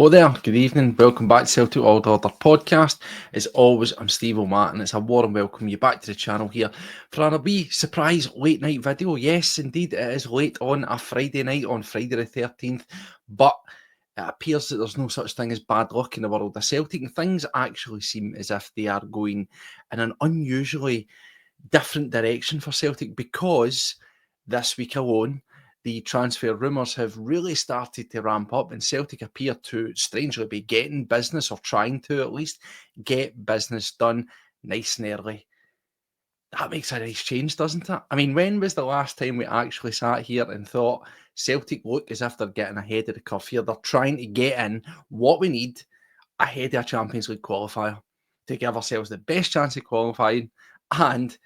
Hello there, good evening, welcome back to Celtic World Order podcast. As always, I'm Steve O'Matt and it's a warm welcome you back to the channel here for a wee surprise late night video. Yes, indeed, it is late on a Friday night, on Friday the 13th, but it appears that there's no such thing as bad luck in the world of Celtic, and things actually seem as if they are going in an unusually different direction for Celtic, because this week alone, the transfer rumours have really started to ramp up, and Celtic appear to strangely be getting business, or trying to at least get business done nice and early. That makes a nice change, doesn't it? I mean, when was the last time we actually sat here and thought Celtic look as if they're getting ahead of the curve here? They're trying to get in what we need ahead of a Champions League qualifier to give ourselves the best chance of qualifying and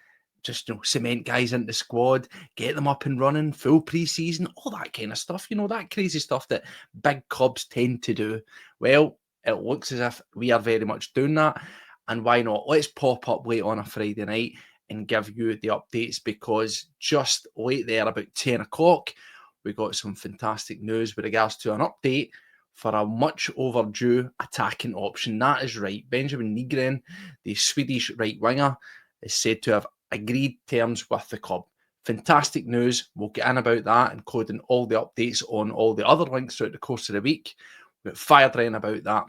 just, cement guys into the squad, get them up and running, full pre-season, all that kind of stuff, that crazy stuff that big clubs tend to do. Well, it looks as if we are very much doing that, and why not? Let's pop up late on a Friday night and give you the updates, because just late there, about 10 o'clock, we got some fantastic news with regards to an update for a much overdue attacking option. That is right. Benjamin Nygren, the Swedish right winger, is said to have agreed terms with the club. Fantastic news. We'll get in about that, including all the updates on all the other links throughout the course of the week. We've fired in about that.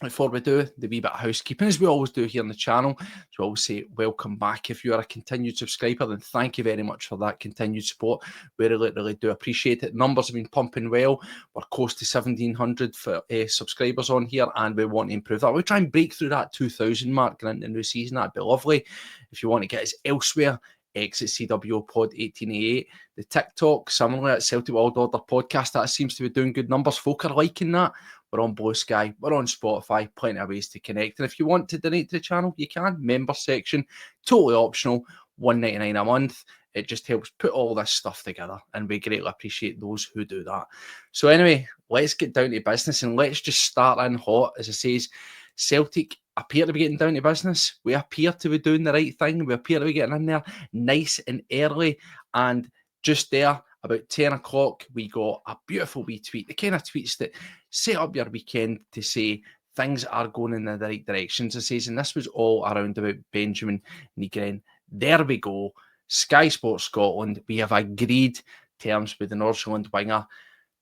Before we do, the wee bit of housekeeping, as we always do here on the channel, so I always say welcome back. If you are a continued subscriber, then thank you very much for that continued support. We really do appreciate it. Numbers have been pumping well. We're close to 1,700 for subscribers on here, and we want to improve that. We'll try and break through that 2,000 mark going into the new season. That'd be lovely. If you want to get us elsewhere, exit CWO Pod 1888. The TikTok, similarly at Celtic World Order Podcast, that seems to be doing good numbers. Folk are liking that. We're on Blue Sky, we're on Spotify, plenty of ways to connect. And if you want to donate to the channel, you can. Member section, totally optional, $1.99 a month. It just helps put all this stuff together, and we greatly appreciate those who do that. So anyway, let's get down to business, and let's just start in hot. As I says, Celtic appear to be getting down to business. We appear to be doing the right thing. We appear to be getting in there nice and early, and just there, about 10 o'clock, we got a beautiful wee tweet, the kind of tweets that set up your weekend to say things are going in the right directions. It says, and this was all around about Benjamin Nygren. There we go. Sky Sports Scotland, we have agreed terms with the North Zealand winger,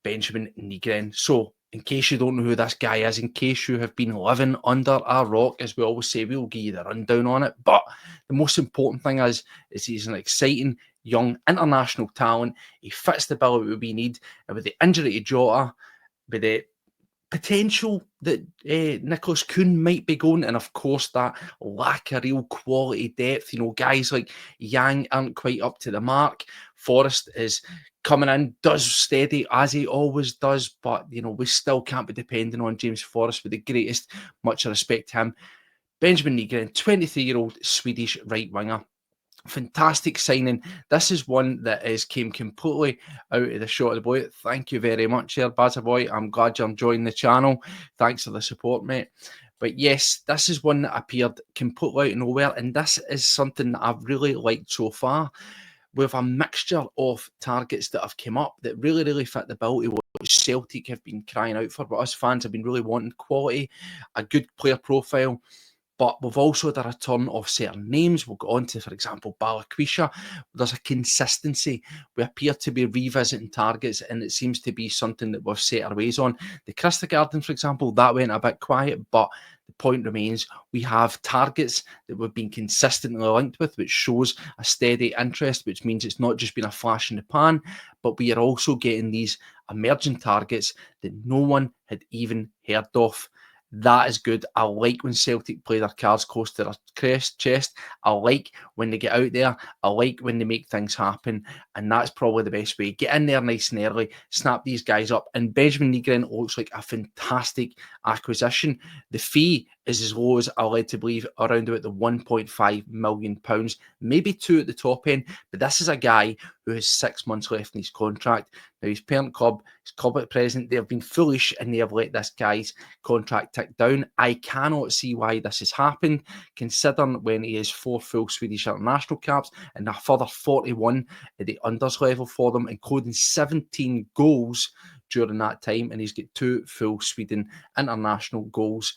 Benjamin Nygren. So, in case you don't know who this guy is, in case you have been living under a rock, as we always say, we'll give you the rundown on it. But the most important thing is he's an exciting young international talent. He fits the bill that we need. And with the injury to Jota, with the potential that Nicholas Kuhn might be going, and of course that lack of real quality depth, guys like Yang aren't quite up to the mark. Forrest is coming in, does steady as he always does, but we still can't be depending on James Forrest, with the greatest much respect to him. Benjamin Nygren, 23-year-old Swedish right winger. Fantastic signing. This is one that came completely out of the shot of the blue. Thank you very much there, Bazza Boy. I'm glad you're enjoying the channel. Thanks for the support, mate. But yes, this is one that appeared completely out of nowhere, and this is something that I've really liked so far. We have a mixture of targets that have come up that really fit the bill to what Celtic have been crying out for, but us fans have been really wanting: quality, a good player profile. But we've also had a return of certain names. We'll go on to, for example, Balakwisha. There's a consistency. We appear to be revisiting targets, and it seems to be something that we've set our ways on. The Christa Garden, for example, that went a bit quiet, but the point remains, we have targets that we've been consistently linked with, which shows a steady interest, which means it's not just been a flash in the pan, but we are also getting these emerging targets that no one had even heard of. That is good. I like when Celtic play their cards close to their chest. I like when they get out there. I like when they make things happen. And that's probably the best way. Get in there nice and early, snap these guys up. And Benjamin Nygren looks like a fantastic acquisition. The fee is as low as I'm led to believe, around about the £1.5 million, maybe 2 at the top end. But this is a guy who has 6 months left in his contract. Now, his parent club, his club at present, they have been foolish and they have let this guy's contract tick down. I cannot see why this has happened, considering when he has 4 full Swedish international caps and a further 41 at the unders level for them, including 17 goals during that time, and he's got 2 full Sweden international goals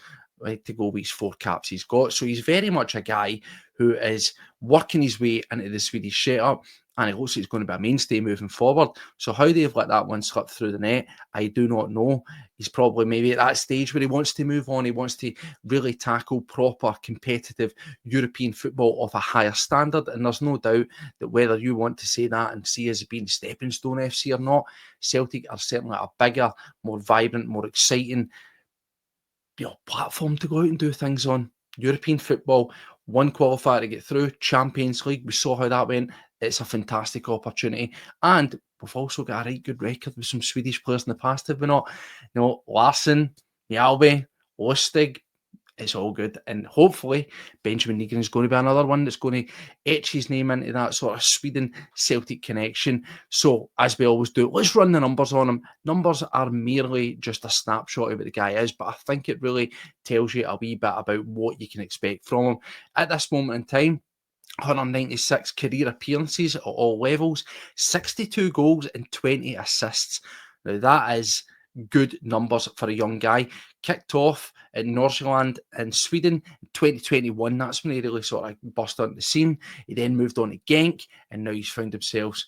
to go with his 4 caps he's got. So he's very much a guy who is working his way into the Swedish setup, and it looks like he's going to be a mainstay moving forward. So how they've let that one slip through the net, I do not know. He's probably maybe at that stage where he wants to move on. He wants to really tackle proper competitive European football of a higher standard. And there's no doubt that whether you want to say that and see as being Stepping Stone FC or not, Celtic are certainly a bigger, more vibrant, more exciting platform to go out and do things on. European football, one qualifier to get through, Champions League, we saw how that went. It's a fantastic opportunity. And we've also got a right good record with some Swedish players in the past, have we not? Larsson, Mjällby, Lustig, it's all good. And hopefully Benjamin Nygren is going to be another one that's going to etch his name into that sort of Sweden-Celtic connection. So, as we always do, let's run the numbers on him. Numbers are merely just a snapshot of what the guy is, but I think it really tells you a wee bit about what you can expect from him. At this moment in time, 196 career appearances at all levels, 62 goals and 20 assists. Now, that is good numbers for a young guy. Kicked off at Nordsjælland in Sweden in 2021. That's when he really sort of burst onto the scene. He then moved on to Genk, and now he's found himself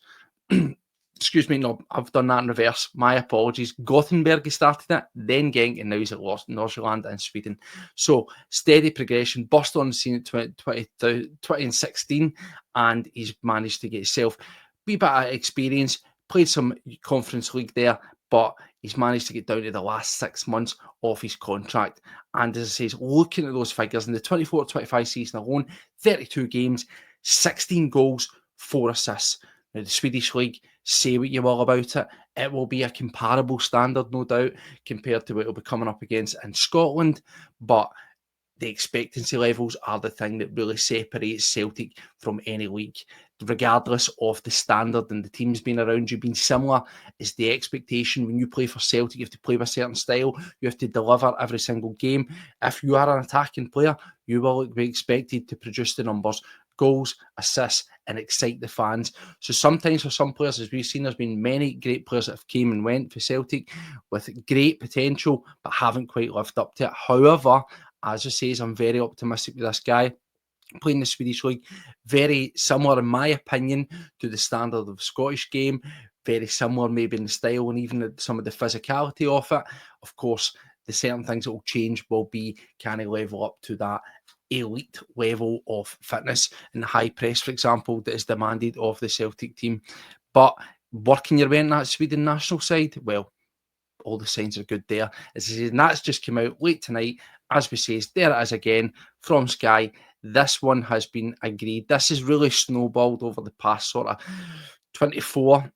excuse me, no, I've done that in reverse. My apologies. Gothenburg, he started it, then Genk, and now he's at Nordsjælland in Sweden. So, steady progression, burst on the scene in 2016, and he's managed to get himself a wee bit of experience, played some Conference League there, but he's managed to get down to the last 6 months of his contract. And as I say, looking at those figures, in the 24-25 season alone, 32 games, 16 goals, 4 assists. Now, the Swedish League, say what you will about it, it will be a comparable standard, no doubt, compared to what it'll be coming up against in Scotland, but the expectancy levels are the thing that really separates Celtic from any league. Regardless of the standard and the teams being around you being similar, is the expectation when you play for Celtic, you have to play with a certain style, you have to deliver every single game. If you are an attacking player, you will be expected to produce the numbers, goals, assists, and excite the fans. So sometimes for some players, as we've seen, there's been many great players that have came and went for Celtic with great potential, but haven't quite lived up to it. However, as I say, I'm very optimistic with this guy. Playing the Swedish League, very similar, in my opinion, to the standard of the Scottish game. Very similar, maybe in the style and even some of the physicality of it. Of course, the certain things that will change will be, can he level up to that elite level of fitness and the high press, for example, that is demanded of the Celtic team. But working your way in that Sweden national side, well, all the signs are good there. As I say, and that's just come out late tonight. As we say, there it is again from Sky. This one has been agreed. This has really snowballed over the past sort of 24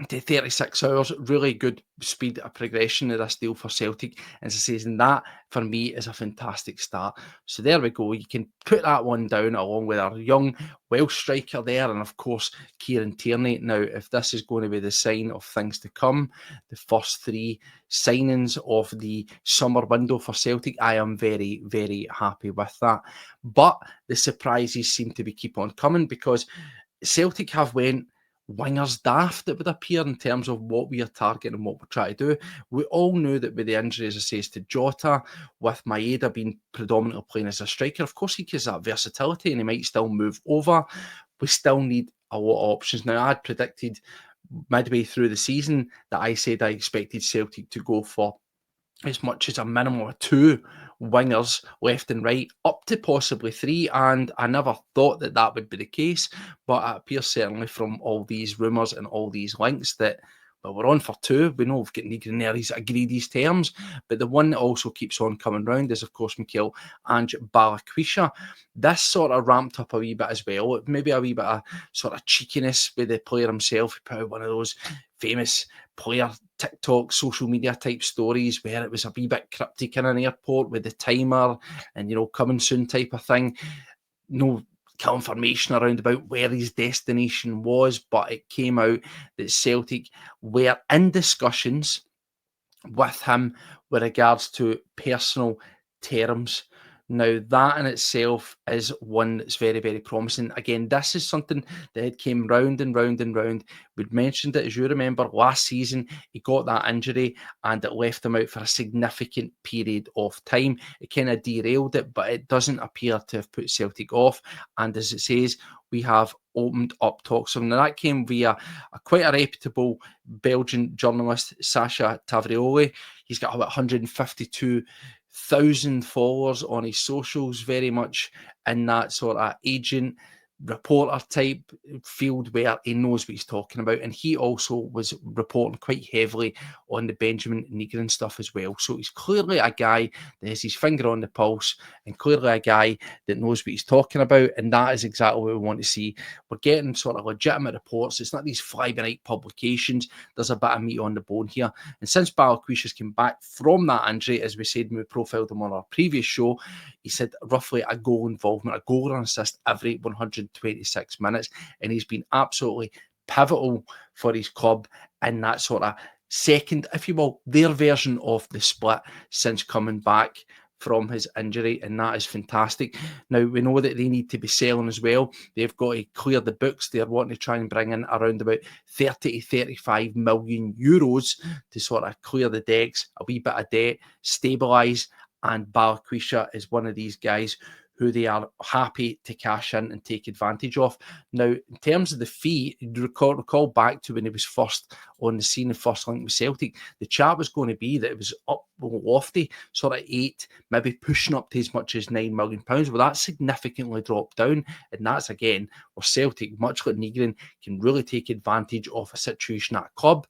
to 36 hours. Really good speed of progression of this deal for Celtic. As I say, and that for me is a fantastic start. So there we go. You can put that one down along with our young Welsh striker there, and of course Kieran Tierney. Now, if this is going to be the sign of things to come, the first 3 signings of the summer window for Celtic, I am very, very happy with that. But the surprises seem to be keep on coming, because Celtic have went wingers daft, it would appear, in terms of what we are targeting and what we're trying to do. We all knew that with the injuries, as I say, to Jota, with Maeda being predominantly playing as a striker, of course he gives that versatility and he might still move over. We still need a lot of options. Now, I'd predicted midway through the season that I said I expected Celtic to go for as much as a minimum of 2 wingers left and right, up to possibly 3, and I never thought that that would be the case, but it appears certainly from all these rumours and all these links that, well, we're on for 2. We know we've got Nygren there, he's agreed his terms, but the one that also keeps on coming round is, of course, Mikael Ange Balakwisha. This sort of ramped up a wee bit as well, maybe a wee bit of sort of cheekiness with the player himself. He put out one of those famous player TikTok social media type stories where it was a wee bit cryptic in an airport with the timer and, you know, coming soon type of thing. No confirmation around about where his destination was, but it came out that Celtic were in discussions with him with regards to personal terms. Now, that in itself is one that's very, very promising. Again, this is something that had came round and round and round. We'd mentioned it, as you remember, last season, he got that injury and it left him out for a significant period of time. It kind of derailed it, but it doesn't appear to have put Celtic off. And as it says, we have opened up talks. Now, that came via quite a reputable Belgian journalist, Sacha Tavrioli. He's got about 152,000 followers on his socials, very much in that sort of agent reporter type field where he knows what he's talking about. And he also was reporting quite heavily on the Benjamin Nygren stuff as well. So he's clearly a guy that has his finger on the pulse and clearly a guy that knows what he's talking about. And that is exactly what we want to see. We're getting sort of legitimate reports. It's not these fly-by-night publications. There's a bit of meat on the bone here. And since Balikwisha's came back from that injury, as we said when we profiled him on our previous show, he said roughly a goal involvement, a goal or an assist every 126 minutes. And he's been absolutely pivotal for his club in that sort of second, if you will, their version of the split since coming back from his injury, and that is fantastic. Now, we know that they need to be selling as well. They've got to clear the books. They're wanting to try and bring in around about 30 to 35 million euros to sort of clear the decks, a wee bit of debt, stabilise, and Balikwisha is one of these guys who they are happy to cash in and take advantage of. Now, in terms of the fee, recall back to when he was first on the scene and first linked with Celtic, the chat was going to be that it was up lofty, sort of 8, maybe pushing up to as much as £9 million. Well, that's significantly dropped down, and that's, again, where Celtic, much like Nygren, can really take advantage of a situation at a club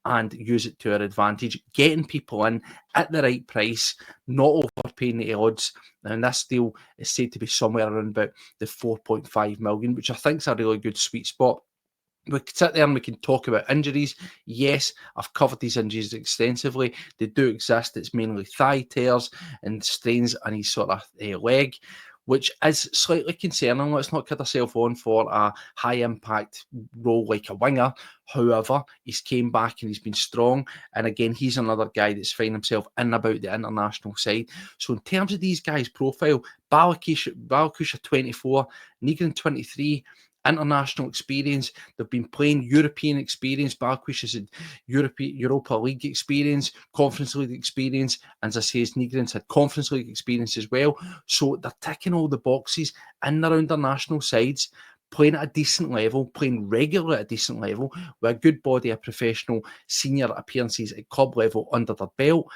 and use it to our advantage, getting people in at the right price, not overpaying the odds. And this deal is said to be somewhere around about the 4.5 million, which I think is a really good sweet spot. We can sit there and we can talk about injuries. Yes, I've covered these injuries extensively. They do exist. It's mainly thigh tears and strains on his sort of leg, which is slightly concerning. Let's not kid ourselves on for a high-impact role like a winger. However, he's came back and he's been strong. And again, he's another guy that's finding himself in and about the international side. So in terms of these guys' profile, Balikwisha 24, Nygren 23, international experience. They've been playing European experience. Balikwisha's had Europa League experience, Conference League experience, and as I say, Nygren's had Conference League experience as well. So they're ticking all the boxes in and around their national sides, playing at a decent level, playing regularly at a decent level, with a good body of professional senior appearances at club level under their belt.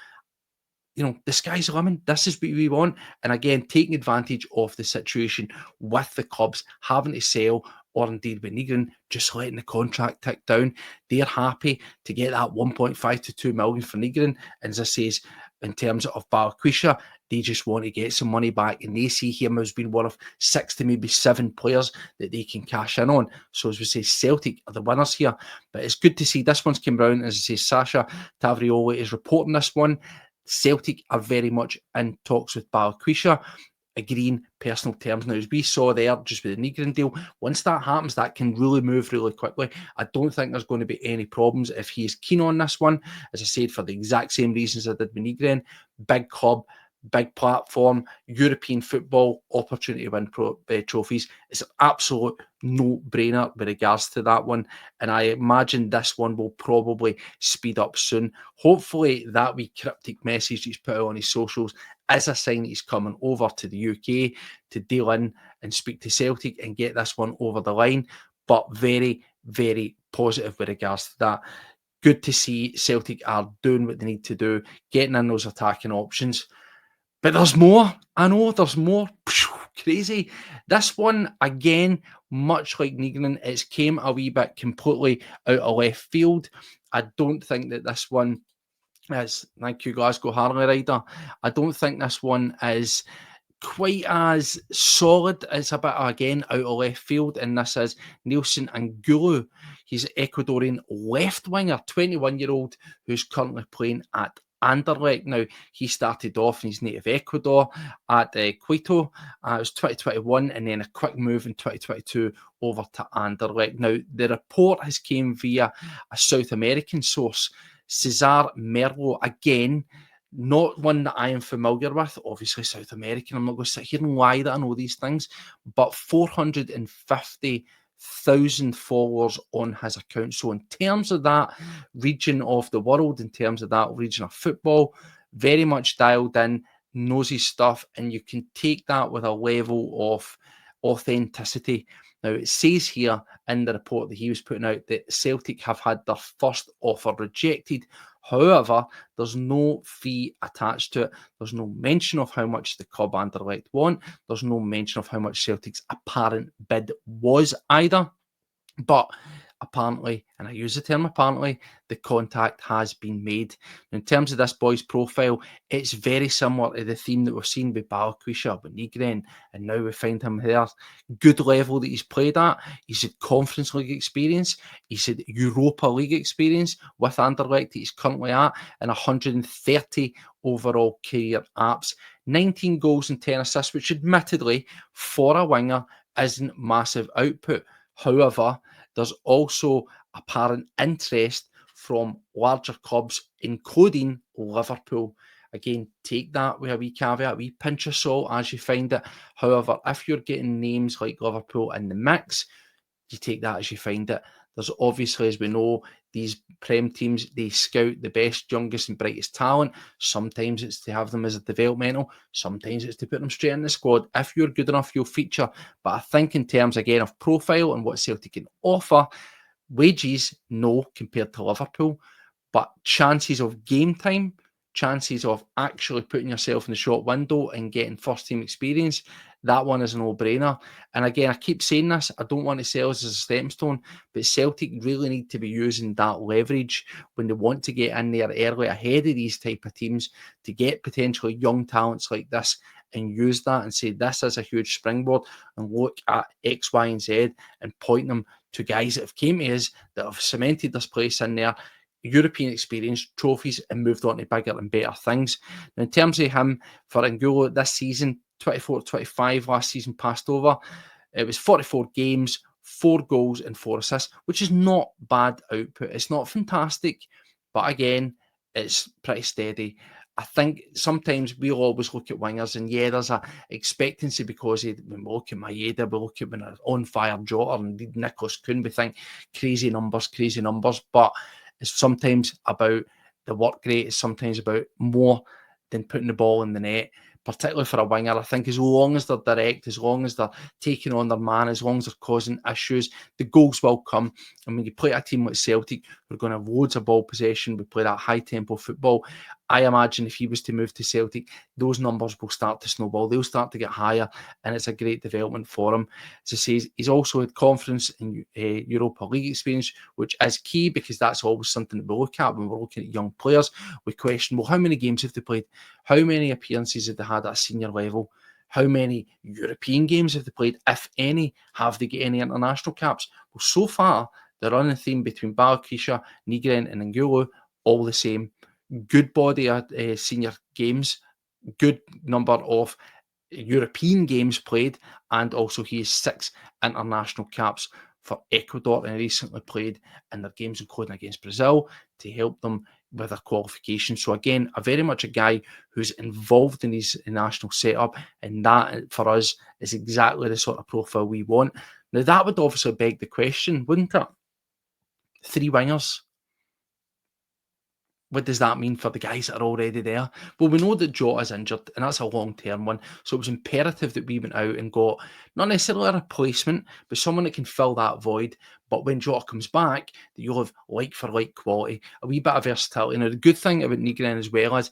You know, the sky's the limit. This is what we want. And again, taking advantage of the situation with the clubs having to sell, or indeed with Nygren just letting the contract tick down. They're happy to get that 1.5 to 2 million for Nygren. And as I say, in terms of Balikwisha, they just want to get some money back, and they see him as being one of 6 to maybe 7 players that they can cash in on. So as we say, Celtic are the winners here. But it's good to see this one's came round. As I say, Sacha Tavrioli is reporting this one. Celtic are very much in talks with Balikwisha, agreeing personal terms. Now, as we saw there just with the Nygren deal, once that happens, that can really move really quickly. I don't think there's going to be any problems if he is keen on this one. As I said, for the exact same reasons I did with Nygren, big club, big platform, European football, opportunity to win trophies. It's an absolute no-brainer with regards to that one. And I imagine this one will probably speed up soon. Hopefully that wee cryptic message he's put out on his socials is a sign he's coming over to the UK to deal in and speak to Celtic and get this one over the line. But very, very positive with regards to that. Good to see Celtic are doing what they need to do, getting in those attacking options. But there's more. I know there's more. Crazy. This one, again, much like Nygren, it's came a wee bit completely out of left field. I don't think that this one is, thank you, Glasgow Harley Rider. I don't think this one is quite as solid. It's a bit, again, out of left field, and this is Nelson Angulu. He's an Ecuadorian left winger, 21-year-old, who's currently playing at Anderlecht. Now, he started off in his native Ecuador at Quito. It was 2021, and then a quick move in 2022 over to Anderlecht. Now, the report has came via a South American source, Cesar Merlo. Again, Not one that I am familiar with, obviously South American. I'm not going to sit here and lie that I know these things, but 450,000 followers on his account. So, in terms of that region of the world, in terms of that region of football, very much dialed in, knows his stuff, and you can take that with a level of authenticity. Now, it says here in the report that he was putting out that Celtic have had their first offer rejected. However, there's no fee attached to it. There's no mention of how much the club and Anderlecht want. There's no mention of how much Celtic's apparent bid was either. But apparently, and I use the term apparently, the contact has been made. In terms of this boy's profile, it's very similar to the theme that we've seen with Balikwisha, with Nygren, and now we find him there. Good level that he's played at. He's had Conference League experience. He's had Europa League experience with Anderlecht that he's currently at, and 130 overall career apps. 19 goals and 10 assists, which admittedly, for a winger, isn't massive output. However, there's also apparent interest from larger clubs, including Liverpool. Again, take that with a wee caveat, a wee pinch of salt as you find it. However, if you're getting names like Liverpool in the mix, you take that as you find it. There's obviously, as we know, these Prem teams, they scout the best, youngest and brightest talent. Sometimes it's to have them as a developmental. Sometimes it's to put them straight in the squad. If you're good enough, you'll feature. But I think in terms, again, of profile and what Celtic can offer, wages, no, compared to Liverpool. But chances of game time, chances of actually putting yourself in the short window and getting first team experience, that one is a no-brainer. And again, I keep saying this, I don't want to sell us as a stepping stone, but Celtic really need to be using that leverage when they want to get in there early ahead of these type of teams to get potentially young talents like this and use that and say this is a huge springboard and look at X, Y, and Z and point them to guys that have came to us that have cemented this place in there, European experience, trophies, and moved on to bigger and better things. Now, in terms of him for Angulo this season, 24-25 last season passed over. It was 44 games, 4 goals and 4 assists, which is not bad output. It's not fantastic, but again, it's pretty steady. I think sometimes we'll always look at wingers and there's a expectancy because when we look at Maeda, we look at when an on-fire Jota and Nicholas Kuhn, we think crazy numbers, but it's sometimes about the work rate. It's sometimes about more than putting the ball in the net, particularly for a winger. I think as long as they're direct, as long as they're taking on their man, as long as they're causing issues, the goals will come. And when you play a team like Celtic, we're going to have loads of ball possession. We play that high-tempo football. I imagine if he was to move to Celtic, those numbers will start to snowball. They'll start to get higher, and it's a great development for him. As I say, he's also had conference in Europa League experience, which is key because that's always something that we look at when we're looking at young players. We question, well, how many games have they played? How many appearances have they had at a senior level? How many European games have they played? If any, have they got any international caps? Well, so far, the running theme between Balikwisha, Nygren and Angulo, all the same. Good body at senior games, good number of European games played, and also he has 6 international caps for Ecuador and recently played in their games, including against Brazil, to help them with their qualification. So again, very much a guy who's involved in his national setup, and that for us is exactly the sort of profile we want. Now that would obviously beg the question, wouldn't it? 3 wingers. What does that mean for the guys that are already there? Well, we know that Jota's injured, and that's a long-term one. So it was imperative that we went out and got not necessarily a replacement, but someone that can fill that void. But when Jota comes back, that you'll have like-for-like quality, a wee bit of versatility. Now, the good thing about Nygren as well as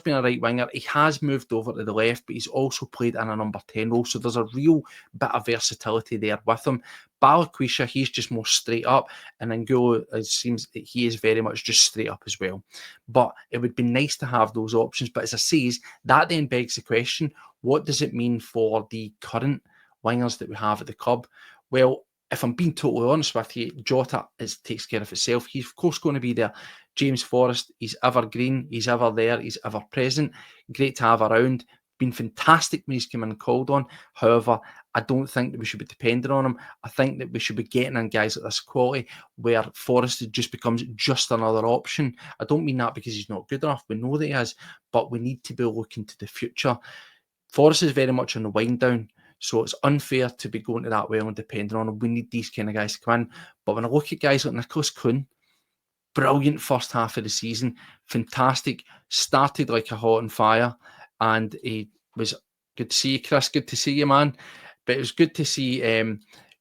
being a right winger, he has moved over to the left, but he's also played in a number 10 role. So there's a real bit of versatility there with him. Balikwisha, he's just more straight up, and Angulo, it seems that he is very much just straight up as well. But it would be nice to have those options. But as I say, that then begs the question, what does it mean for the current wingers that we have at the club? Well, if I'm being totally honest with you, Jota takes care of itself. He's, of course, going to be there. James Forrest, he's evergreen, he's ever there, he's ever present. Great to have around. been fantastic when he's come in and called on. However, I don't think that we should be depending on him. I think that we should be getting in guys like this quality where Forrest just becomes just another option. I don't mean that because he's not good enough. We know that he is, but we need to be looking to the future. Forrest is very much on the wind down, so it's unfair to be going to that well and depending on him. We need these kind of guys to come in. But when I look at guys like Nicholas Kuhn, brilliant first half of the season, fantastic, started like a hot on fire, and he was good to see you, Chris. Good to see you, man. But it was good to see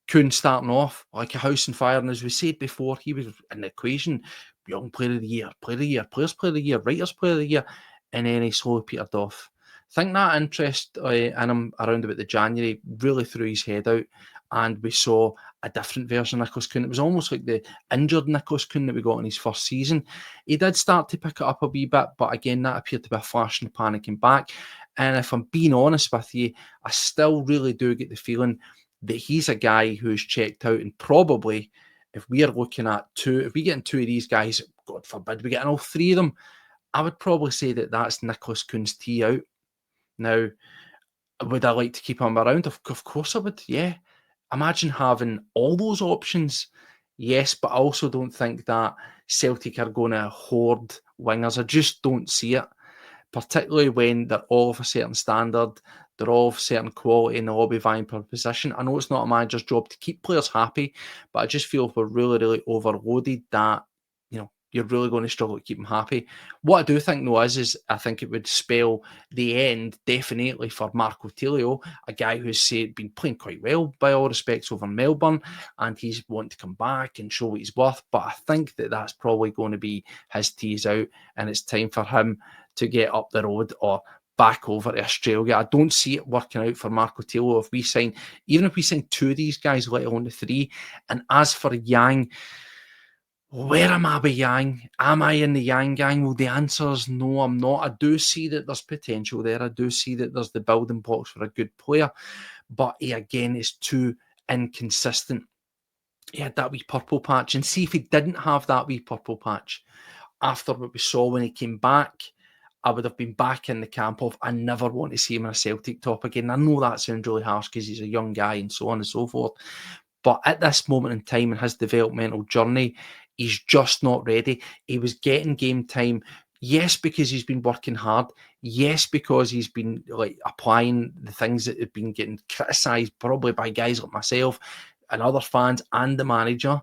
Kuhn starting off like a house on fire. And as we said before, he was in the equation: young player of the year, players player of the year, writers player of the year, and then he slowly petered off. I think that interest in him around about the January really threw his head out, and we saw a different version of Nicholas Kuhn. It was almost like the injured Nicholas Kuhn that we got in his first season. He did start to pick it up a wee bit, but again, that appeared to be a flash in the pan and came back. And if I'm being honest with you, I still really do get the feeling that he's a guy who's checked out, and probably if we are looking at if we get two of these guys, God forbid, we get all three of them, I would probably say that that's Nicholas Kuhn's tee out. Now, would I like to keep him around? Of course I would, yeah. Imagine having all those options. Yes, but I also don't think that Celtic are going to hoard wingers. I just don't see it, particularly when they're all of a certain standard, they're all of certain quality, and they'll all be vying for position. I know it's not a manager's job to keep players happy, but I just feel if we're really, really overloaded, that you're really going to struggle to keep them happy. What I do think, though, is I think it would spell the end, definitely, for Marco Tilio, a guy who's been playing quite well, by all respects, over Melbourne, and he's wanting to come back and show what he's worth. But I think that that's probably going to be his tease out, and it's time for him to get up the road or back over to Australia. I don't see it working out for Marco Tilio even if we sign two of these guys, let alone the three. And as for Yang, where am I with Yang? Am I in the Yang gang? Well, the answer is no, I'm not. I do see that there's potential there. I do see that there's the building blocks for a good player. But he, again, is too inconsistent. He had that wee purple patch. And see, if he didn't have that wee purple patch, after what we saw when he came back, I would have been back in the camp of, I never want to see him in a Celtic top again. I know that sounds really harsh because he's a young guy and so on and so forth. But at this moment in time in his developmental journey, he's just not ready. He was getting game time. Yes, because he's been working hard. Yes, because he's been applying the things that have been getting criticised probably by guys like myself and other fans and the manager,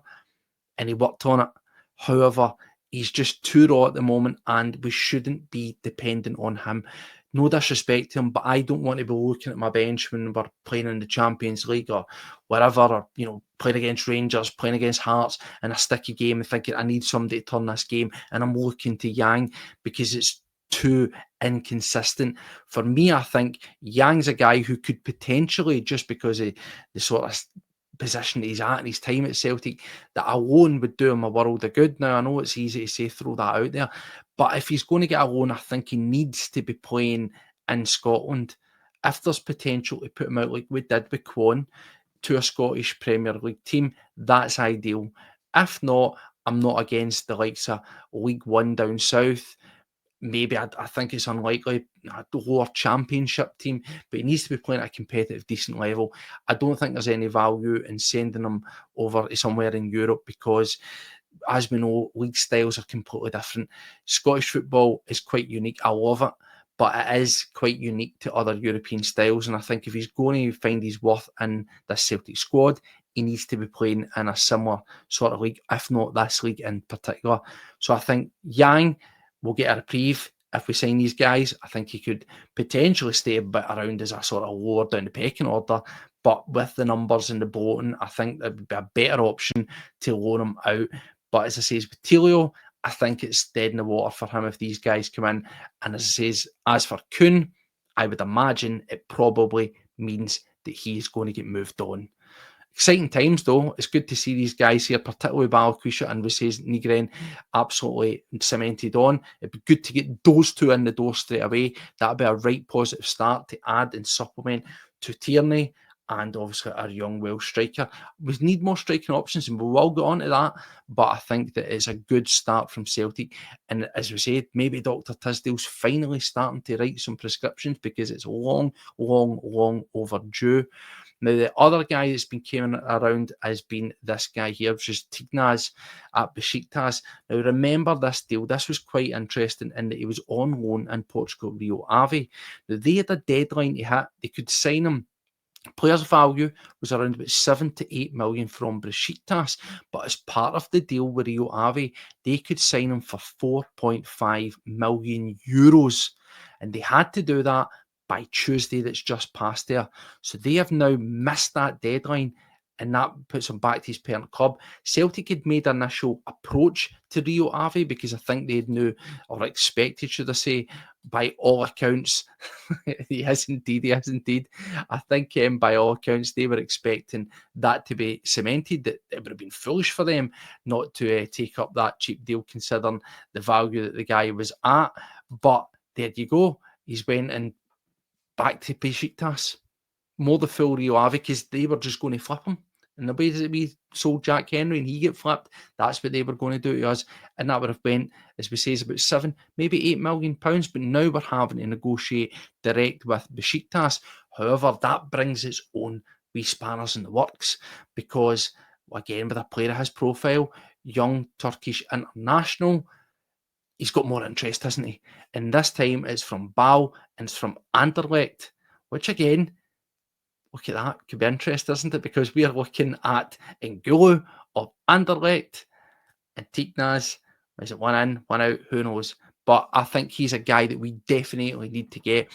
and he worked on it. However, he's just too raw at the moment, and we shouldn't be dependent on him. No disrespect to him, but I don't want to be looking at my bench when we're playing in the Champions League or wherever, or playing against Rangers, playing against Hearts in a sticky game and thinking I need somebody to turn this game, and I'm looking to Yang because it's too inconsistent. For me, I think Yang's a guy who could potentially, just because of the sort of position that he's at in his time at Celtic, that alone would do him a world of good. Now, I know it's easy to say, throw that out there, but if he's going to get a loan, I think he needs to be playing in Scotland. If there's potential to put him out like we did with Kwon to a Scottish Premier League team, that's ideal. If not, I'm not against the likes of League One down south. Maybe I think it's unlikely, a lower championship team, but he needs to be playing at a competitive, decent level. I don't think there's any value in sending him over to somewhere in Europe because, as we know, league styles are completely different. Scottish football is quite unique. I love it, but it is quite unique to other European styles. And I think if he's going to find his worth in this Celtic squad, he needs to be playing in a similar sort of league, if not this league in particular. So I think Yang will get a reprieve if we sign these guys. I think he could potentially stay a bit around as a sort of lower down the pecking order. But with the numbers and the bloating, I think it would be a better option to loan him out. But as I say, with Tilio, I think it's dead in the water for him if these guys come in. And as I say, as for Kuhn, I would imagine it probably means that he's going to get moved on. Exciting times, though. It's good to see these guys here, particularly Balakwisha and Nygren, absolutely cemented on. It'd be good to get those two in the door straight away. That'd be a right positive start to add and supplement to Tierney and obviously our young Welsh striker. We need more striking options, and we will get on to that, but I think that it's a good start from Celtic. And as we said, maybe Dr. Tisdale's finally starting to write some prescriptions, because it's long, long, long overdue. Now, the other guy that's been coming around has been this guy here, which is Tignaz at Besiktas. Now, remember this deal. This was quite interesting in that he was on loan in Portugal, Rio Ave. Now, they had a deadline to hit. They could sign him. Players' value was around about 7 to 8 million from Besiktas, but as part of the deal with Rio Ave, they could sign him for 4.5 million euros, and they had to do that by Tuesday that's just passed there. So they have now missed that deadline, and that puts him back to his parent club. Celtic had made an initial approach to Rio Ave, because I think they knew, or expected, should I say, by all accounts, he is indeed, I think by all accounts, they were expecting that to be cemented, that it would have been foolish for them not to take up that cheap deal, considering the value that the guy was at. But there you go. He's went and back to Besiktas. More the full Rio Ave, because they were just going to flip him. And the way that we sold Jack Henry and he get flipped, that's what they were going to do to us. And that would have went, as we say, is about £7, maybe £8 million. But now we're having to negotiate direct with Besiktas. However, that brings its own wee spanners in the works, because, again, with a player of his profile, young Turkish international, he's got more interest, hasn't he? And this time it's from Bal and it's from Anderlecht, which, again, look at that. Could be interesting, isn't it? Because we are looking at Ngulu of Anderlecht and Tiknaz. Is it one in, one out? Who knows? But I think he's a guy that we definitely need to get.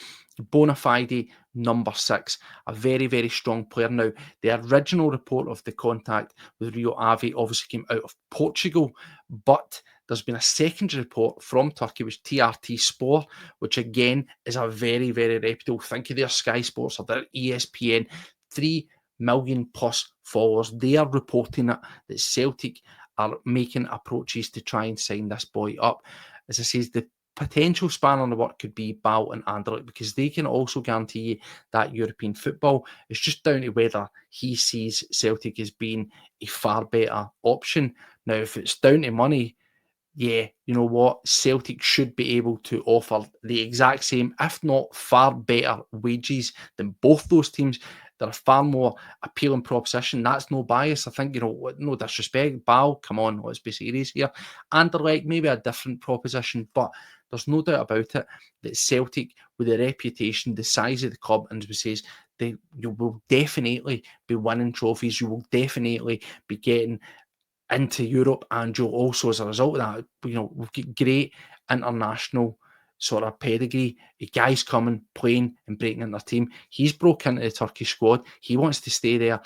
Bona fide number 6, a very, very strong player. Now, the original report of the contact with Rio Ave obviously came out of Portugal, but there's been a secondary report from Turkey, which TRT Sport, which again is a very, very reputable. Think of their Sky Sports or their ESPN, 3 million plus followers. They are reporting that Celtic are making approaches to try and sign this boy up. As I say, the potential span on the work could be Bal and Anderlecht, because they can also guarantee you that European football. It's just down to whether he sees Celtic as being a far better option. Now, if it's down to money, yeah, you know what? Celtic should be able to offer the exact same, if not far better wages than both those teams. They're a far more appealing proposition. That's no bias. I think, no disrespect. Bal, come on, let's be serious here. Anderlecht, maybe a different proposition, but there's no doubt about it that Celtic, with the reputation, the size of the club, and as we say, you will definitely be winning trophies. You will definitely be getting into Europe, and you'll also, as a result of that, we've got great international sort of pedigree. A guy's coming, playing and breaking in their team. He's broke into the Turkish squad. He wants to stay there.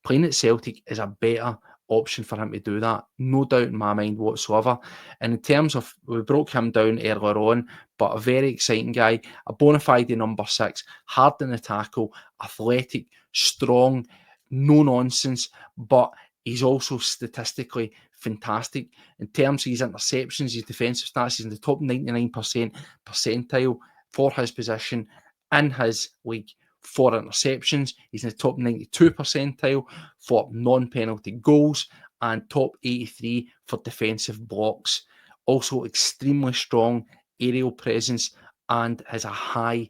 Playing at Celtic is a better option for him to do that. No doubt in my mind whatsoever. And in terms of, we broke him down earlier on, but a very exciting guy, a bona fide number 6, hard in the tackle, athletic, strong, no nonsense, but he's also statistically fantastic. In terms of his interceptions, his defensive stats, he's in the top 99% percentile for his position in his league for interceptions. He's in the top 92 percentile for non-penalty goals and top 83 for defensive blocks. Also extremely strong aerial presence and has a high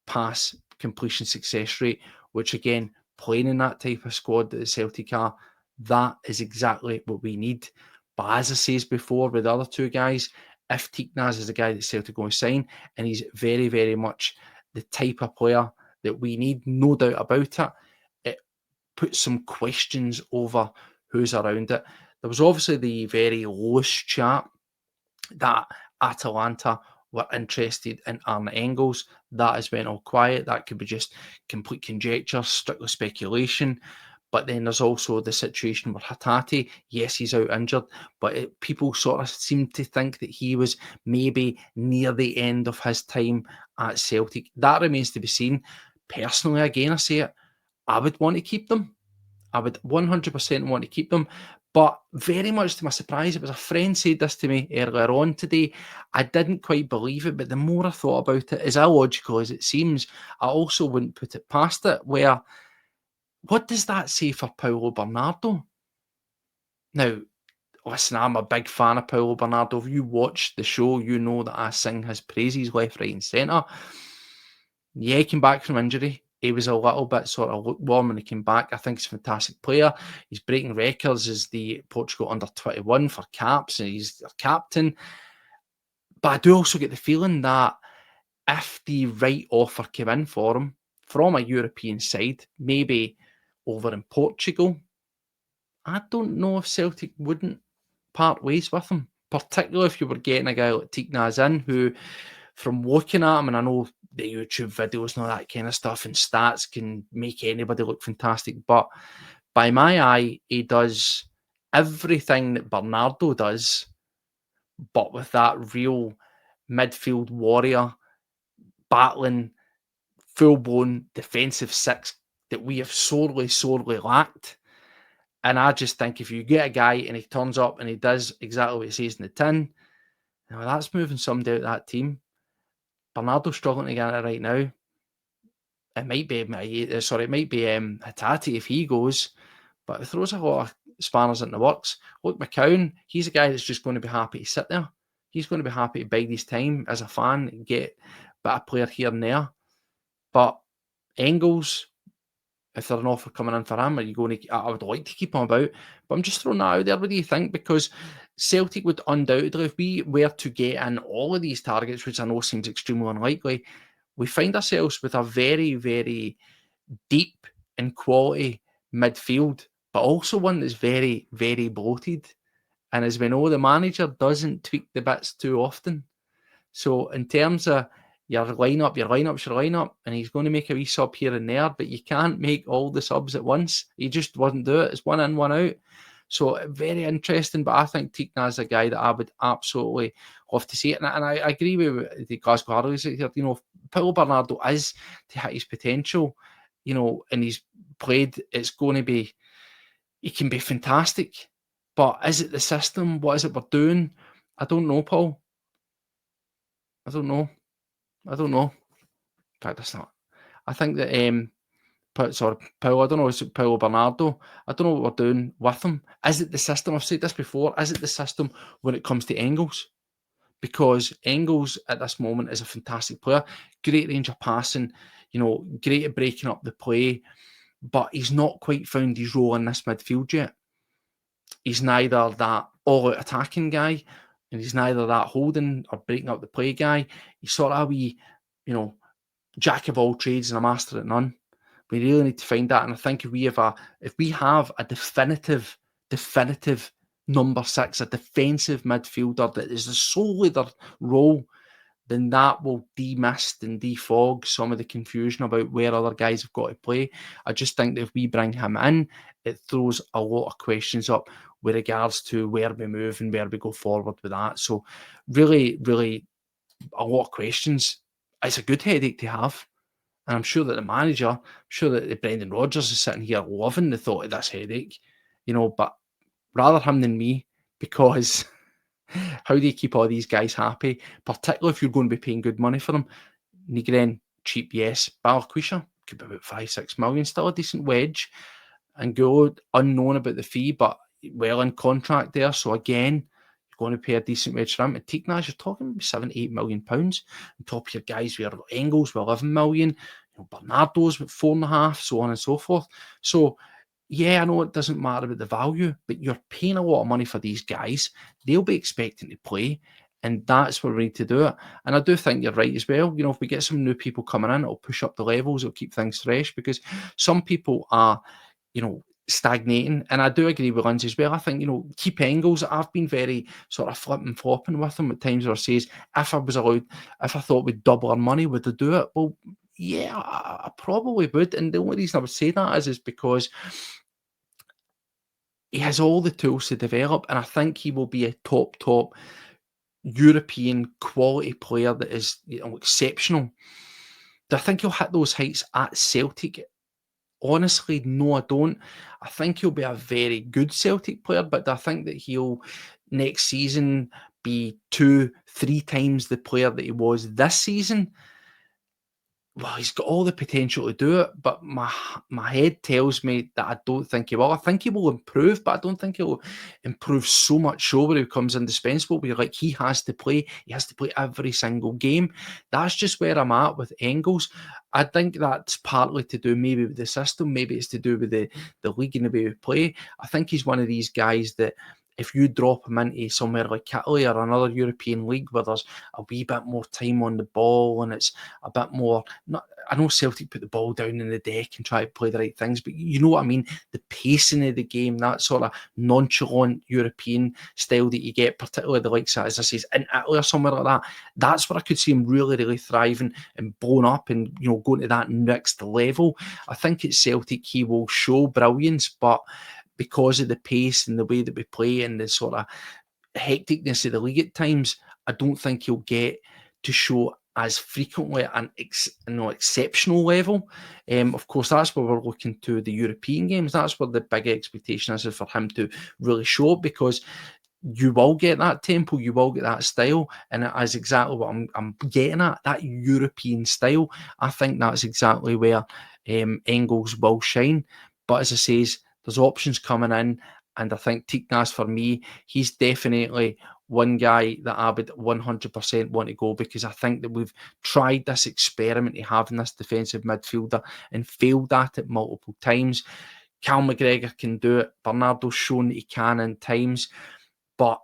pass completion success rate, which, again, playing in that type of squad that the Celtic are, that is exactly what we need. But as I said before with the other two guys, if Tiknaz is the guy that Celtic are going to sign, and he's very, very much the type of player that we need, no doubt about it, it puts some questions over who's around it. There was obviously the very loose chat that Atalanta were interested in Arne Engels. That has went all quiet. That could be just complete conjecture, strictly speculation. But then there's also the situation where Hatate, yes, he's out injured, but people sort of seem to think that he was maybe near the end of his time at Celtic. That remains to be seen. Personally, again, I say it, I would want to keep them. I would 100% want to keep them. But very much to my surprise, it was a friend said this to me earlier on today. I didn't quite believe it, but the more I thought about it, as illogical as it seems, I also wouldn't put it past it, where what does that say for Paulo Bernardo? Now, listen, I'm a big fan of Paulo Bernardo. If you watch the show, you know that I sing his praises left, right, and centre. Yeah, he came back from injury. He was a little bit sort of lukewarm when he came back. I think he's a fantastic player. He's breaking records as the Portugal under-21 for caps, and he's their captain. But I do also get the feeling that if the right offer came in for him from a European side, maybe over in Portugal, I don't know if Celtic wouldn't part ways with him, particularly if you were getting a guy like Tiknaz in, who, from looking at him, and I know the YouTube videos and all that kind of stuff and stats can make anybody look fantastic, but by my eye, he does everything that Bernardo does, but with that real midfield warrior battling full-blown defensive six that we have sorely, sorely lacked. And I just think if you get a guy and he turns up and he does exactly what he says in the tin, now that's moving somebody out of that team. Bernardo's struggling to get it right now. It might be Hatate if he goes, but it throws a lot of spanners in the works. Look, McCown, he's a guy that's just going to be happy to sit there. He's going to be happy to bide his time as a fan and get a bit of player here and there. But Engels, if there's an offer coming in for him, are you going to? I would like to keep him about, but I'm just throwing that out there. What do you think? Because Celtic would undoubtedly, if we were to get in all of these targets, which I know seems extremely unlikely, we find ourselves with a very, very deep and quality midfield, but also one that's very, very bloated. And as we know, the manager doesn't tweak the bits too often. So in terms of your lineup's your lineup, and he's going to make a wee sub here and there, but you can't make all the subs at once. He just wouldn't do it. It's one in, one out. So very interesting, but I think Tikna is a guy that I would absolutely love to see it. And I agree with the Glasgow Harleys here. You know, if Paulo Bernardo is to hit his potential, you know, and he's played, it's going to be, he can be fantastic. But is it the system? What is it we're doing? I don't know, Paul. I don't know. I don't know. In fact, that's not. I think that Paulo. I don't know. Is it Paulo Bernardo? I don't know what we're doing with him. Is it the system? I've said this before. Is it the system when it comes to Engels? Because Engels at this moment is a fantastic player, great range of passing, you know, great at breaking up the play, but he's not quite found his role in this midfield yet. He's neither that all-out attacking guy, and he's neither that holding or breaking up the play guy. He's sort of a wee, you know, jack of all trades and a master at none. We really need to find that, and I think if we have a definitive number six, a defensive midfielder that is solely their role, then that will demist and defog some of the confusion about where other guys have got to play. I just think that if we bring him in, it throws a lot of questions up with regards to where we move and where we go forward with that. So really, really a lot of questions. It's a good headache to have. And I'm sure that the manager, I'm sure that Brendan Rodgers is sitting here loving the thought of this headache, you know, but rather him than me, because how do you keep all these guys happy, particularly if you're going to be paying good money for them? Nygren, cheap, yes. Balikwisha, could be about 5-6 million, still a decent wedge. And go unknown about the fee, but well in contract there. So again, you're going to pay a decent wage for him. And Tiknaz, you're talking about £7-8 million. On top of your guys, we are Engels with 11 million, you know, Bernardo's with 4.5, so on and so forth. So yeah, I know it doesn't matter about the value, but you're paying a lot of money for these guys. They'll be expecting to play, and that's what we need to do it. And I do think you're right as well. You know, if we get some new people coming in, it'll push up the levels, it'll keep things fresh, because some people are, you know, stagnating. And I do agree with Lindsay as well. I think, you know, keep Engels. I've been very sort of flipping flopping with him at times where I says, if I thought we'd double our money, would I do it? Well, yeah, I probably would. And the only reason I would say that is because he has all the tools to develop, and I think he will be a top European quality player that is, you know, exceptional. Do I think he'll hit those heights at Celtic? Honestly, no, I don't. I think he'll be a very good Celtic player, but do I think that he'll next season be 2-3 times the player that he was this season? well, he's got all the potential to do it, but my head tells me that I don't think he will. I think he will improve, but I don't think he'll improve so much so where he becomes indispensable. Where like he has to play, every single game. That's just where I'm at with Engels. I think that's partly to do maybe with the system, maybe it's to do with the league and the way we play. I think he's one of these guys that if you drop him into somewhere like Italy or another European league where there's a wee bit more time on the ball and it's a bit more. Not, I know Celtic put the ball down in the deck and try to play the right things, but you know what I mean? The pacing of the game, that sort of nonchalant European style that you get, particularly the likes of, as I say, in Italy or somewhere like that. That's where I could see him really, really thriving and blowing up and going to that next level. I think at Celtic he will show brilliance, but because of the pace and the way that we play and the sort of hecticness of the league at times, I don't think he'll get to show as frequently at an exceptional level. Of course, that's where we're looking to the European games. That's where the big expectation is for him to really show up, because you will get that tempo, you will get that style, and it is exactly what I'm getting at, that European style. I think that's exactly where Engels will shine. But as I says, there's options coming in, and I think Tiknas, for me, he's definitely one guy that I would 100% want to go, because I think that we've tried this experiment of having this defensive midfielder and failed at it multiple times. Cal McGregor can do it. Bernardo's shown that he can in times, but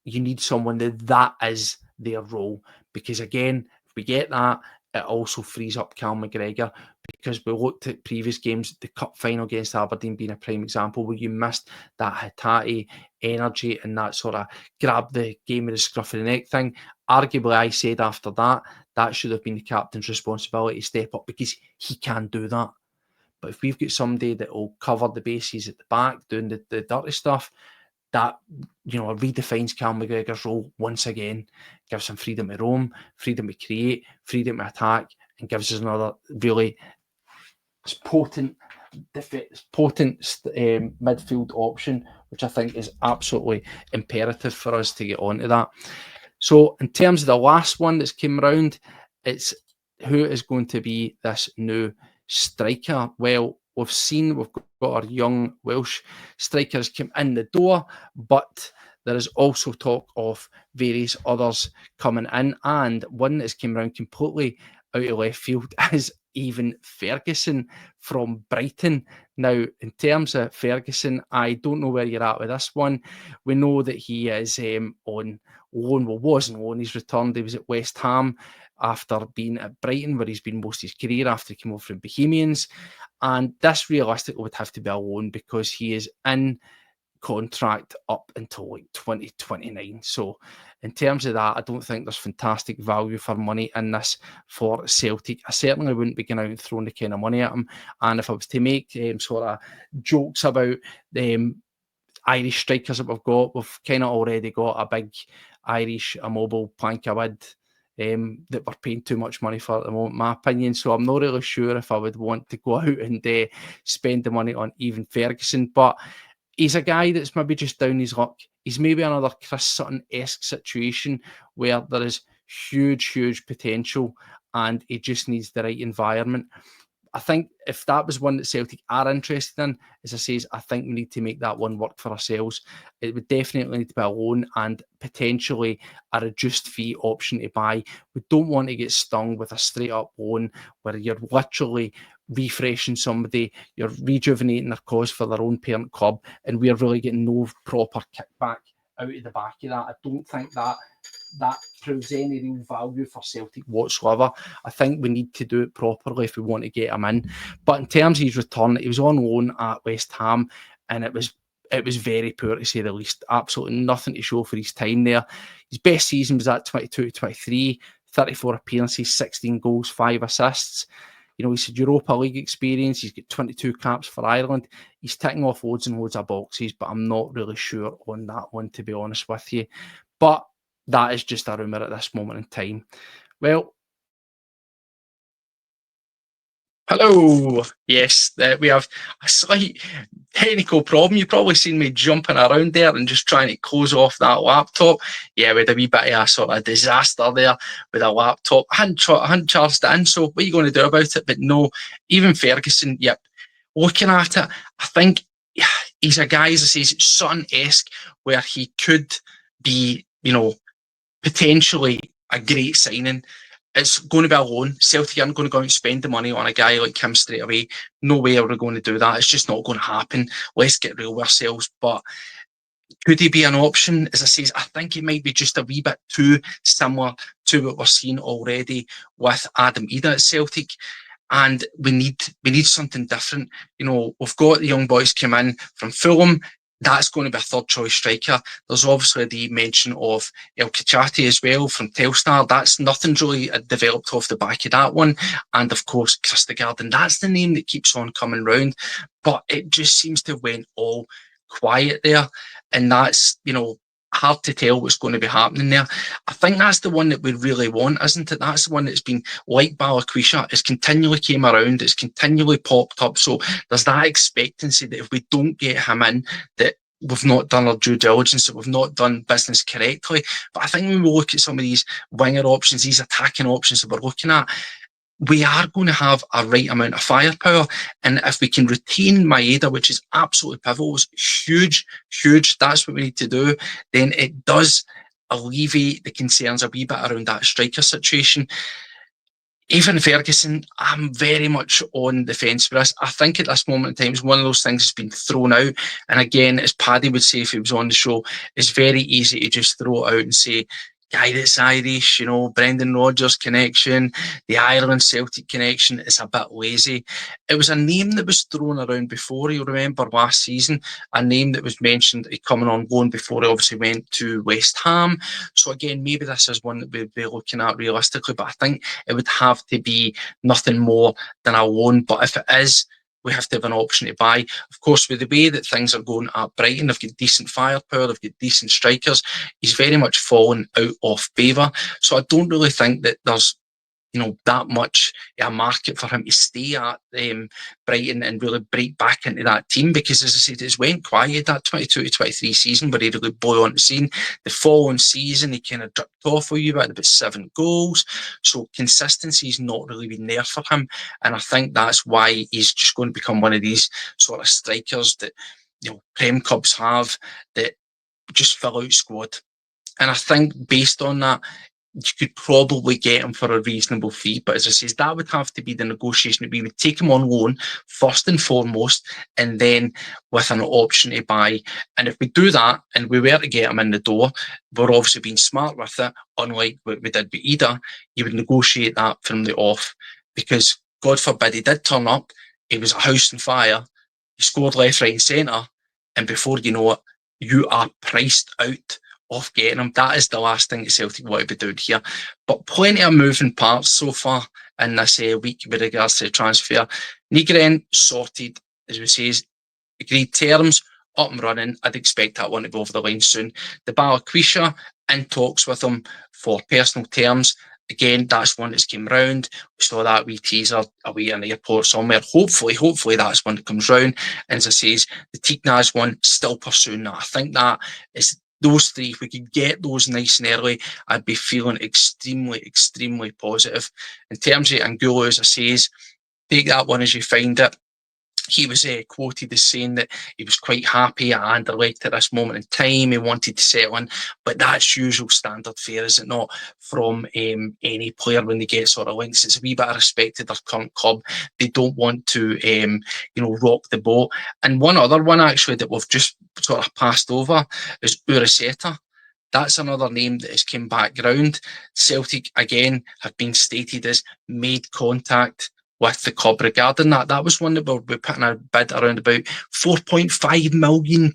you need someone that is their role, because again, if we get that, it also frees up Cal McGregor, because we looked at previous games, the cup final against Aberdeen being a prime example, where you missed that Hatate energy and that sort of grab the game with the scruff of the neck thing. Arguably, I said after that, that should have been the captain's responsibility to step up, because he can do that. But if we've got somebody that will cover the bases at the back, doing the dirty stuff, that redefines Cal McGregor's role once again, gives him freedom to roam, freedom to create, freedom to attack, and gives us another really potent midfield option, which I think is absolutely imperative for us to get onto that. So in terms of the last one that's came around, it's who is going to be this new striker. Well, we've got our young Welsh strikers come in the door, but there is also talk of various others coming in, and one that's came around completely out of left field is even Ferguson from Brighton. Now, in terms of Ferguson, I don't know where you're at with this one. We know that he is on loan. Well, was on loan. He's returned. He was at West Ham after being at Brighton, where he's been most of his career after he came over from Bohemians. And this realistically would have to be a loan, because he is in contract up until like 2029. So in terms of that, I don't think there's fantastic value for money in this for Celtic. I certainly wouldn't be going out and throwing the kind of money at him. And if I was to make sort of jokes about the Irish strikers that we've kind of already got a big Irish immobile plank of wood that we're paying too much money for at the moment, in my opinion. So I'm not really sure if I would want to go out and spend the money on even Ferguson. But he's a guy that's maybe just down his luck. He's maybe another Chris Sutton-esque situation where there is huge, huge potential and he just needs the right environment. I think if that was one that Celtic are interested in, as I say, I think we need to make that one work for ourselves. It would definitely need to be a loan and potentially a reduced fee option to buy. We don't want to get stung with a straight up loan where you're literally refreshing somebody, you're rejuvenating their cause for their own parent club, and we're really getting no proper kickback out of the back of that. I don't think that proves any real value for Celtic whatsoever. I think we need to do it properly if we want to get him in. But in terms of his return, he was on loan at West Ham, and it was very poor, to say the least. Absolutely nothing to show for his time there. His best season was at 22-23, 34 appearances, 16 goals, 5 assists. He's had Europa League experience. He's got 22 caps for Ireland. He's ticking off loads and loads of boxes, but I'm not really sure on that one, to be honest with you. But that is just a rumour at this moment in time. Well, hello. Yes, we have a slight technical problem. You've probably seen me jumping around there and just trying to close off that laptop. Yeah, we had a wee bit of a sort of disaster there with a laptop. I hadn't charged it in, so what are you going to do about it? But no, even Ferguson, yep. Looking at it, I think he's a guy, as I say, Son-esque, where he could be, potentially a great signing. It's going to be a loan. Celtic aren't going to go out and spend the money on a guy like him straight away. No way are we going to do that. It's just not going to happen. Let's get real with ourselves. But could he be an option? As I say, I think it might be just a wee bit too similar to what we're seeing already with Adam Ida at Celtic. And we need something different. We've got the young boys come in from Fulham. That's going to be a third choice striker. There's obviously the mention of El Kachati as well from Telstar. That's nothing's really developed off the back of that one. And of course, Christegard. That's the name that keeps on coming round. But it just seems to have went all quiet there. And that's, hard to tell what's going to be happening there. I think that's the one that we really want, isn't it? That's the one that's been, like Balakwisha, it's continually came around, it's continually popped up. So there's that expectancy that if we don't get him in, that we've not done our due diligence, that we've not done business correctly. But I think when we look at some of these winger options, these attacking options that we're looking at, we are going to have a right amount of firepower. And if we can retain Maeda, which is absolutely pivotal, it's huge, that's what we need to do, then it does alleviate the concerns a wee bit around that striker situation. Even Ferguson, I'm very much on the fence for this. I think at this moment in time, it's one of those things that's been thrown out. And again, as Paddy would say if he was on the show, it's very easy to just throw it out and say, guy that's Irish, Brendan Rodgers connection, the Ireland Celtic connection is a bit lazy. It was a name that was thrown around before, you remember, last season, a name that was mentioned coming on loan before he obviously went to West Ham. So again, maybe this is one that we'd be looking at realistically, but I think it would have to be nothing more than a loan. But if it is, we have to have an option to buy. Of course, with the way that things are going at Brighton, they've got decent firepower, they've got decent strikers. He's very much fallen out of favour. So I don't really think that there's that much a market for him to stay at Brighton and really break back into that team, because as I said, it's went quiet that 22-23 season where he really blew on the scene. The following season he kind of dropped off a wee bit, about 7 goals, so consistency's not really been there for him, and I think that's why he's just going to become one of these sort of strikers that Prem clubs have, that just fill out squad. And I think based on that, you could probably get him for a reasonable fee. But as I say, that would have to be the negotiation. We would take him on loan first and foremost, and then with an option to buy. And if we do that and we were to get him in the door, we're obviously being smart with it, unlike what we did with Ida. You would negotiate that from the off, because God forbid he did turn up, he was a house on fire, he scored left, right and centre, and before you know it, you are priced out of getting him. That is the last thing that Celtic want to be doing here. But plenty of moving parts so far in this week with regards to the transfer. Nygren sorted, as we say, agreed terms, up and running. I'd expect that one to go over the line soon. The Balakwisha, in talks with him for personal terms. Again, that's one that's came round. We saw that wee teaser away in the airport somewhere. Hopefully that's one that comes round. And as I say, the Tiknaz one, still pursuing that. I think that is those three. If we could get those nice and early, I'd be feeling extremely positive. In terms of Angulo, as I say, take that one as you find it. He was quoted as saying that he was quite happy at Anderlecht at this moment in time. He wanted to settle in, but that's usual standard fare, is it not, from any player when they get sort of links? It's a wee bit of respect to their current club. They don't want to, rock the boat. And one other one actually that we've just sort of passed over is Uraseta. That's another name that has come back round. Celtic, again, have been stated as made contact with the club regarding that. That was one that we're putting a bid around about £4.5 million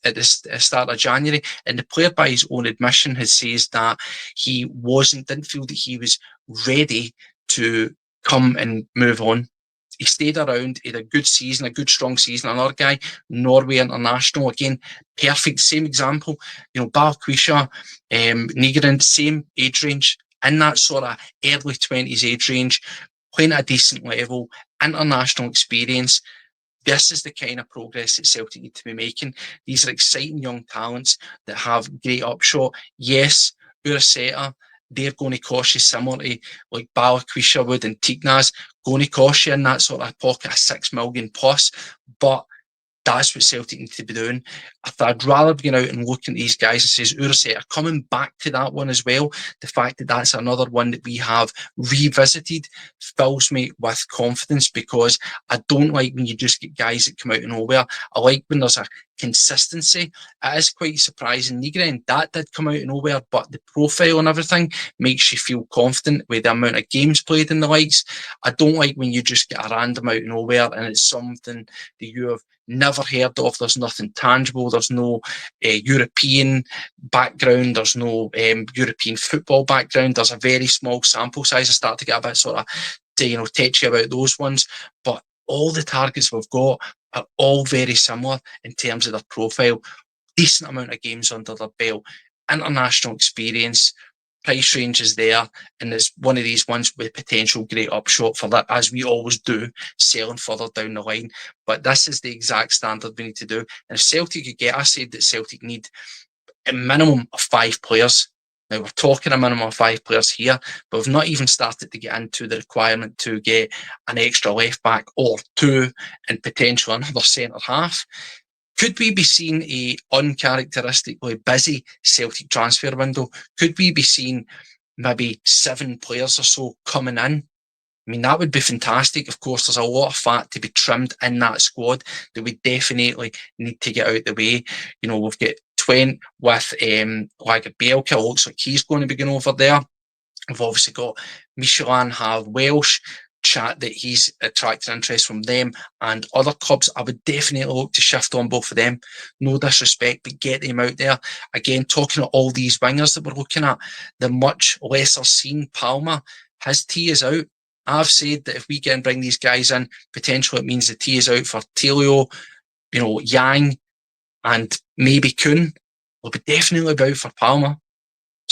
at the start of January. And the player, by his own admission, has says that he didn't feel that he was ready to come and move on. He stayed around, he had a good season, a good strong season. Another guy, Norway international, again, perfect, same example. Balakwisha, Nygren, same age range, in that sort of early 20s age range, playing at a decent level, international experience. This is the kind of progress that Celtic need to be making. These are exciting young talents that have great upshot. Yes, Uraseta, they're going to cost you similar to like Balakwisha would and Tignas, going to cost you in that sort of pocket of 6 million plus. But that's what Celtic need to be doing. I'd rather be going out and looking at these guys and says, Uraseta, coming back to that one as well. The fact that that's another one that we have revisited fills me with confidence, because I don't like when you just get guys that come out of nowhere. I like when there's a consistency. It is quite surprising. Nygren, that did come out of nowhere, but the profile and everything makes you feel confident with the amount of games played and the likes. I don't like when you just get a random out of nowhere and it's something that you have never heard of. There's nothing tangible. There's no European background. There's no European football background. There's a very small sample size. I start to get a bit sort of touchy about those ones. But all the targets we've got are all very similar in terms of their profile. Decent amount of games under their belt, international experience, price range is there, and it's one of these ones with potential great upshot for that, as we always do, selling further down the line. But this is the exact standard we need to do. And if Celtic could get, I said that Celtic need a minimum of 5 players. Now, we're talking a minimum of 5 players here, but we've not even started to get into the requirement to get an extra left back or 2 and potentially another centre half. Could we be seeing a uncharacteristically busy Celtic transfer window? Could we be seeing maybe 7 players or so coming in? I mean, that would be fantastic. Of course, there's a lot of fat to be trimmed in that squad that we definitely need to get out the way. We've got Twent with like Bielka. Looks like he's going to be going over there. We've obviously got Michelin, have Welsh. Chat that he's attracting interest from them and other clubs. I would definitely look to shift on both of them. No disrespect, but get them out there. Again, talking about all these wingers that we're looking at, the much lesser seen Palmer, his T is out. I've said that if we can bring these guys in, potentially it means the T is out for Telio, Yang, and maybe Kuhn. We'll be definitely about for Palmer.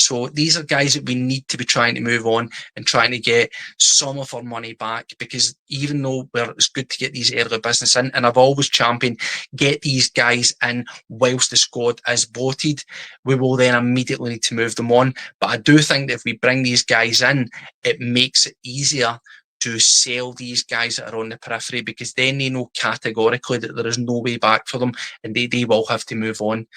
So these are guys that we need to be trying to move on and trying to get some of our money back, because even though it's good to get these early business in, and I've always championed, get these guys in whilst the squad is bloated, we will then immediately need to move them on. But I do think that if we bring these guys in, it makes it easier to sell these guys that are on the periphery, because then they know categorically that there is no way back for them and they will have to move on.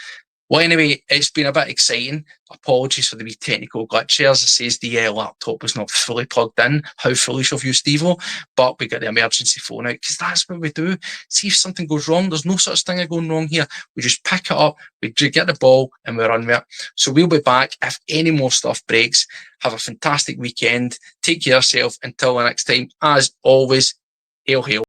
Well, anyway, it's been a bit exciting. Apologies for the wee technical glitch here. As it says, the laptop was not fully plugged in. How foolish of you, Steve-O. But we got the emergency phone out, because that's what we do. See if something goes wrong. There's no such thing as going wrong here. We just pick it up, we get the ball, and we run with it. So we'll be back if any more stuff breaks. Have a fantastic weekend. Take care of yourself. Until the next time, as always, hail, hail.